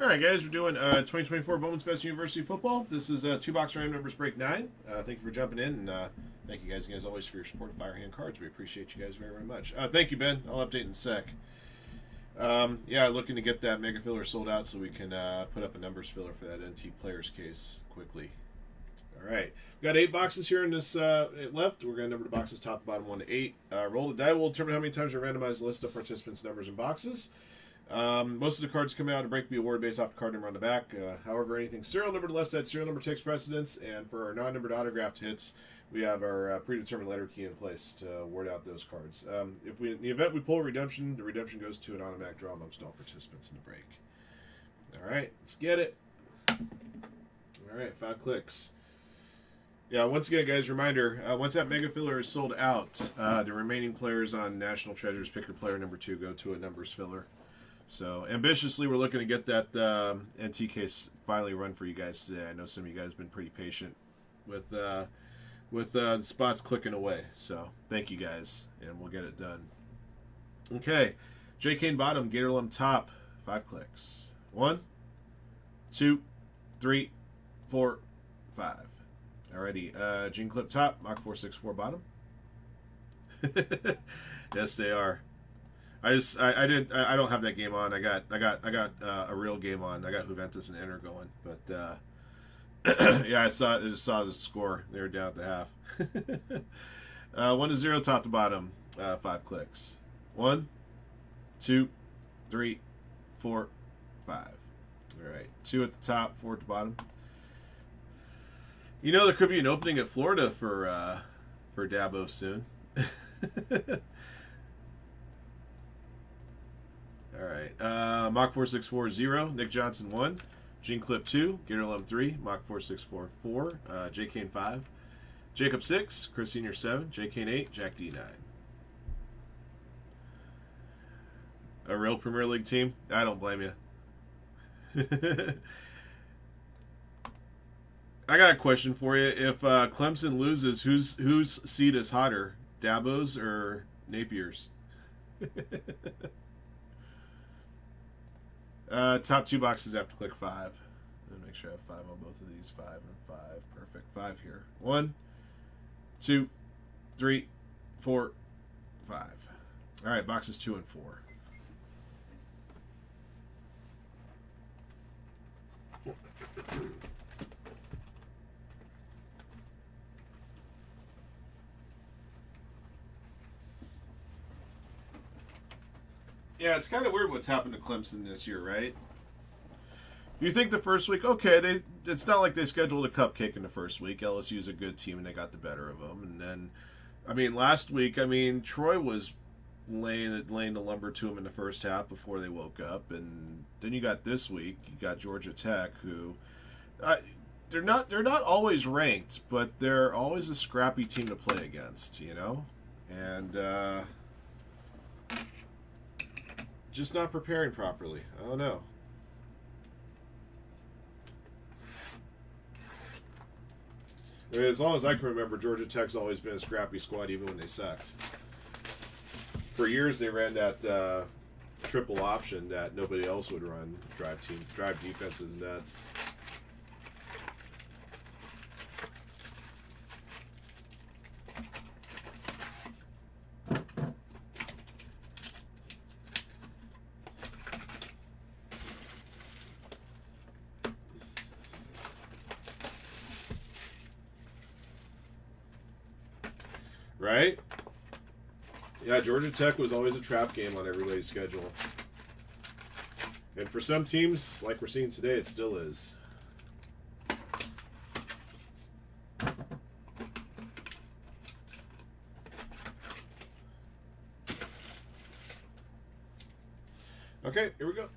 All right, guys, we're doing 2024 Bowman's Best University Football. This is two box random numbers break 9. Thank you for jumping in, and thank you guys again as always for your support of Firehand Cards. We appreciate you guys very, very much. Thank you, Ben. I'll update in a sec. Yeah, looking to get that mega filler sold out so we can put up a numbers filler for that NT players case quickly. All right, we got 8 boxes here in this left. We're going to number the boxes top to bottom 1 to 8. Roll the die. We'll determine how many times we randomize the list of participants' numbers and boxes. Most of the cards come out to break the award based off the card number on the back. However, anything serial number to the left side, serial number takes precedence. And for our non-numbered autographed hits, we have our predetermined letter key in place to award out those cards. If we, in the event we pull a redemption, the redemption goes to an automatic draw amongst all participants in the break. All right, let's get it. All right, 5 clicks. Yeah, once again, guys, reminder, once that mega filler is sold out, the remaining players on National Treasures Picker Player number 2 go to a numbers filler. So, ambitiously, we're looking to get that NT case finally run for you guys today. I know some of you guys have been pretty patient with the spots clicking away. So, thank you guys, and we'll get it done. Okay, J. Kane bottom, Gatorlum top, 5 clicks. 1, 2, 3, 4, 5. Alrighty, Gene Clip top, Mach 464 bottom. Yes, they are. I don't have that game on. I got a real game on. I got Juventus and Inter going, but yeah, I just saw the score. They were down at the half. 1-0 top to bottom, 5 clicks. 1, 2, 3, 4, 5. All right, 2 at the top, 4 at the bottom. You know there could be an opening at Florida for Dabo soon. All right, Mach 464 0, Nick Johnson 1, Gene Clip 2, Gatorlum 3, Mach 464 4, J Kane 5, Jacob 6, Chris Senior 7, J Kane 8, Jack D 9. A real Premier League team? I don't blame you. I got a question for you. If Clemson loses, whose seat is hotter, Dabo's or Napier's? Top 2 boxes after click 5. Let me make sure I have 5 on both of these. 5 and 5. Perfect. 5 here. 1, 2, 3, 4, 5. All right, boxes 2 and 4. Yeah, it's kind of weird what's happened to Clemson this year, right? You think the first week, okay, it's not like they scheduled a cupcake in the first week. LSU's a good team, and they got the better of them. And then, I mean, last week, Troy was laying the lumber to them in the first half before they woke up. And then you got this week, you got Georgia Tech, who they're not always ranked, but they're always a scrappy team to play against, you know? And just not preparing properly. I don't know. I mean, as long as I can remember, Georgia Tech's always been a scrappy squad, even when they sucked. For years, they ran that triple option that nobody else would run. Drive defenses nuts. Right? Yeah, Georgia Tech was always a trap game on everybody's schedule. And for some teams, like we're seeing today, it still is. Okay, here we go.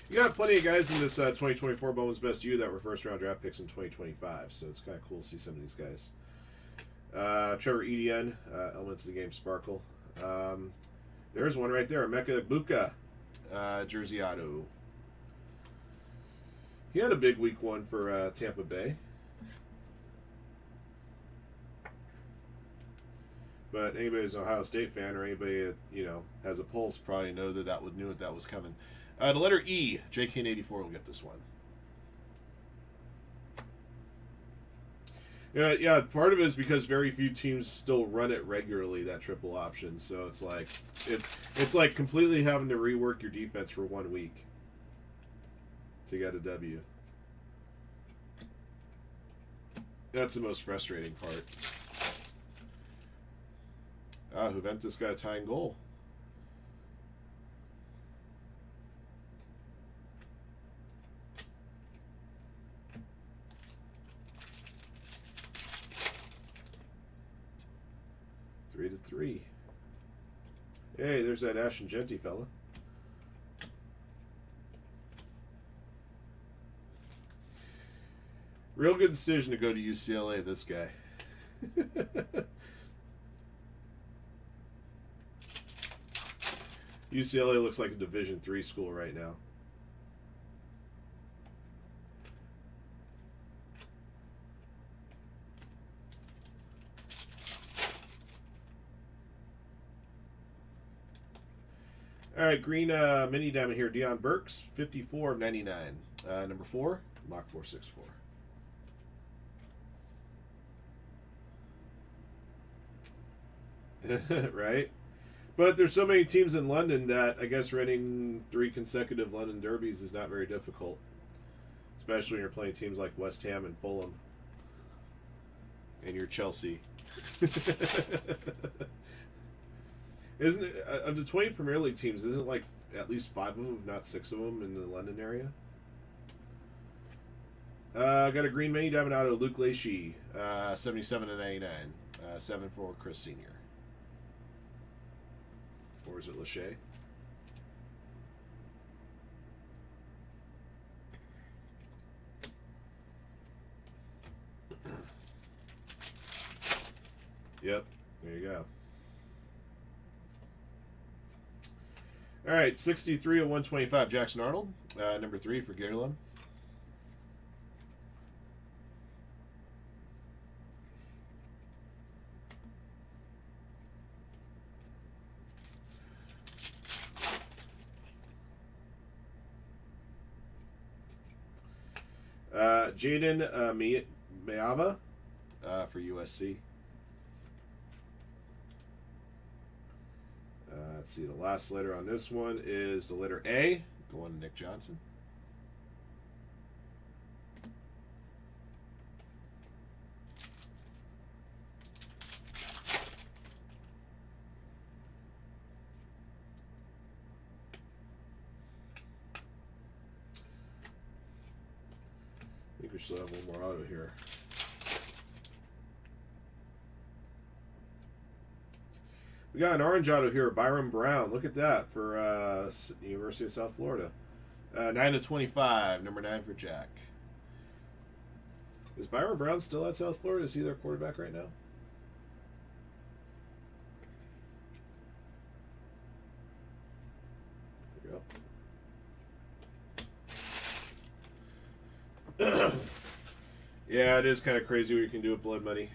You got plenty of guys in this 2024 Bowman's Best U that were first-round draft picks in 2025, so it's kind of cool to see some of these guys. Trevor Etienne, elements of the game sparkle. There's one right there, Emeka Egbuka, jersey auto. He had a big week 1 for Tampa Bay. But anybody who's an Ohio State fan or anybody that, has a pulse probably knew that was coming. The letter E, JK84 will get this one. Yeah. Part of it is because very few teams still run it regularly, that triple option. So it's like completely having to rework your defense for 1 week to get a W. That's the most frustrating part. Juventus got a tying goal. Three to 3. Hey, there's that Ashton Genty fella. Real good decision to go to UCLA, this guy. UCLA looks like a Division III school right now. All right, green mini diamond here. Deion Burks, 54 of 99. Number 4, Mach 464. Right? But there's so many teams in London that I guess running 3 consecutive London derbies is not very difficult. Especially when you're playing teams like West Ham and Fulham. And you're Chelsea. Isn't it, of the 20 Premier League teams, isn't like at least 5 of them, if not 6 of them, in the London area? I got a green mini diamond out of Luke Lachey, 77 of 99. 7 for Chris Sr. Or is it Lachey? Yep, there you go. All right, 63 of 125, Jackson Arnold. Number 3 for Gerlum. Jaden Mayava for USC. Let's see, the last letter on this one is the letter A, going to Nick Johnson. I think we still have one more auto here. We got an orange auto here, Byron Brown. Look at that for University of South Florida. 9 of 25, number 9 for Jack. Is Byron Brown still at South Florida? Is he their quarterback right now? There we go. Yeah, it is kind of crazy what you can do with blood money.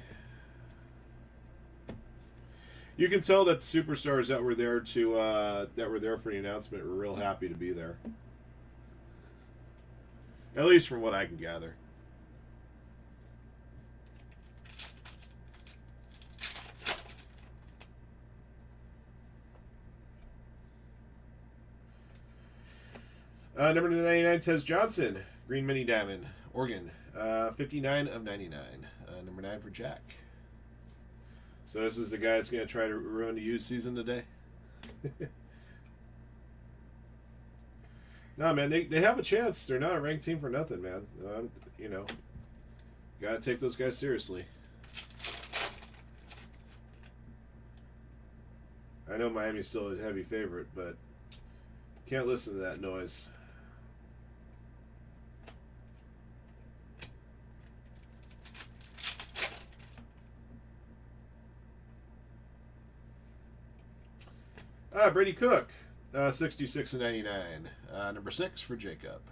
You can tell that the superstars that were there for the announcement were real happy to be there. At least from what I can gather. Number 99, Tez Johnson, green mini diamond, Oregon, 59 of 99. Number 9 for Jack. So this is the guy that's going to try to ruin the U's season today? No, man, they have a chance. They're not a ranked team for nothing, man. Got to take those guys seriously. I know Miami's still a heavy favorite, but can't listen to that noise. Brady Cook, 66 and 99. Number 6 for Jacob.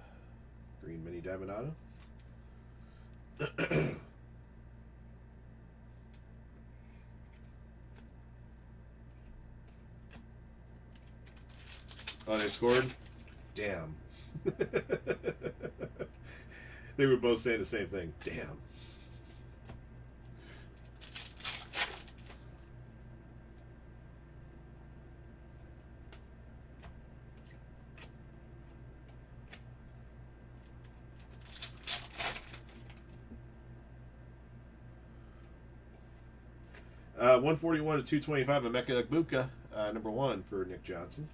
Green mini diamond auto. Oh, they scored? Damn. They were both saying the same thing. Damn. Uh, 141 to 225, Emeka Egbuka, number 1 for Nick Johnson.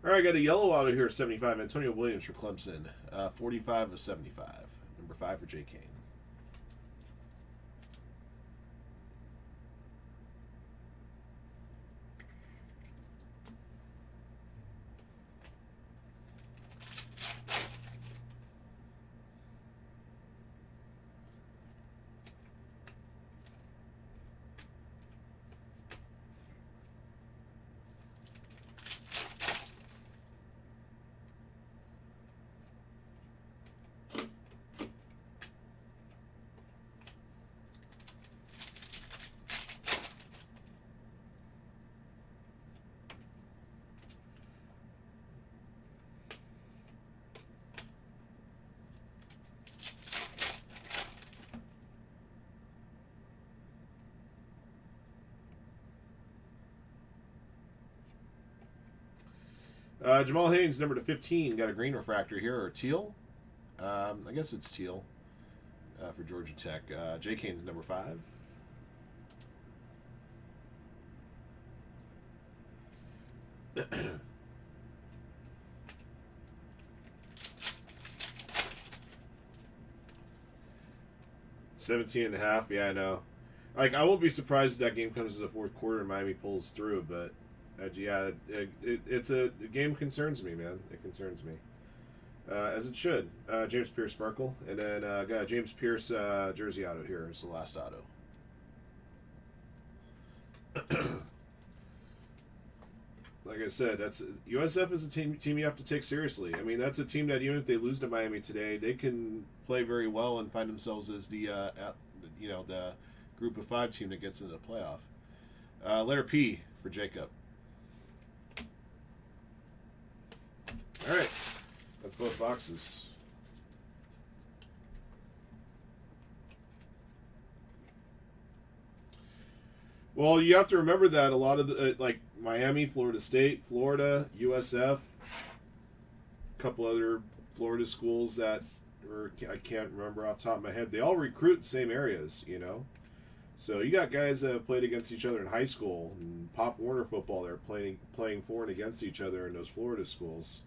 All right, I got a yellow auto here, 75, Antonio Williams for Clemson, 45 of 75, number 5 for Jay Kane. Jamal Haynes, number to 15, got a green refractor here, or teal. I guess it's teal for Georgia Tech. Jay Kane's number 5. $17.5. Yeah, I know. Like, I won't be surprised if that game comes to the fourth quarter and Miami pulls through, but yeah, it's a the game concerns me, man. It concerns me, as it should. James Pierce Sparkle, and then got James Pierce jersey auto here is the last auto. Like I said, that's USF is a team you have to take seriously. I mean, that's a team that even if they lose to Miami today, they can play very well and find themselves as the the group of 5 team that gets into the playoff. Letter P for Jacob. All right, that's both boxes. Well, you have to remember that a lot of the like Miami, Florida State, Florida, USF, a couple other Florida schools that I can't remember off the top of my head. They all recruit the same areas, you know. So you got guys that have played against each other in high school and Pop Warner football. They're playing for and against each other in those Florida schools.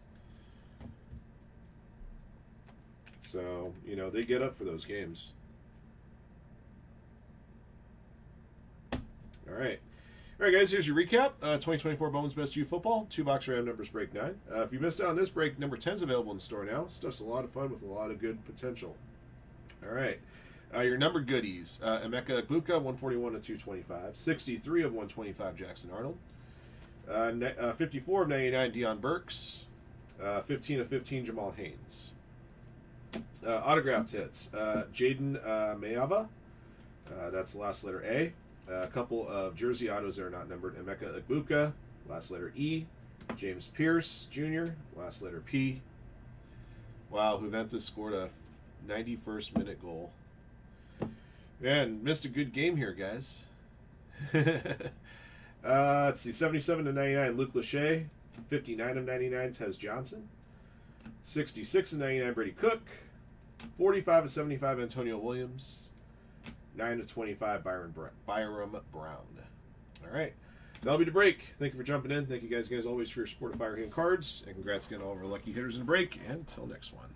So, you know, they get up for those games. All right. All right, guys, here's your recap. 2024 Bowman's Best U Football. 2-box RAM numbers break 9. If you missed out on this break, number 10's available in the store now. Stuff's a lot of fun with a lot of good potential. All right. Your number goodies. Emeka Egbuka, 141 to 225. 63 of 125, Jackson Arnold. 54 of 99, Deion Burks. 15 of 15, Jamal Haynes. Autographed hits. Jaden Mayava. That's the last letter A. A couple of jersey autos that are not numbered. Emeka Egbuka, last letter E. James Pierce Jr., last letter P. Wow, Juventus scored a 91st minute goal. Man, missed a good game here, guys. Let's see, 77 to 99, Luke Lachey. 59 of 99, Tez Johnson. 66 of 99, Brady Cook. 45 of 75, Antonio Williams. 9 of 25, Byram Brown. All right. That'll be the break. Thank you for jumping in. Thank you guys always for your support of Firehand Cards. And congrats again to all of our lucky hitters in the break. And until next one.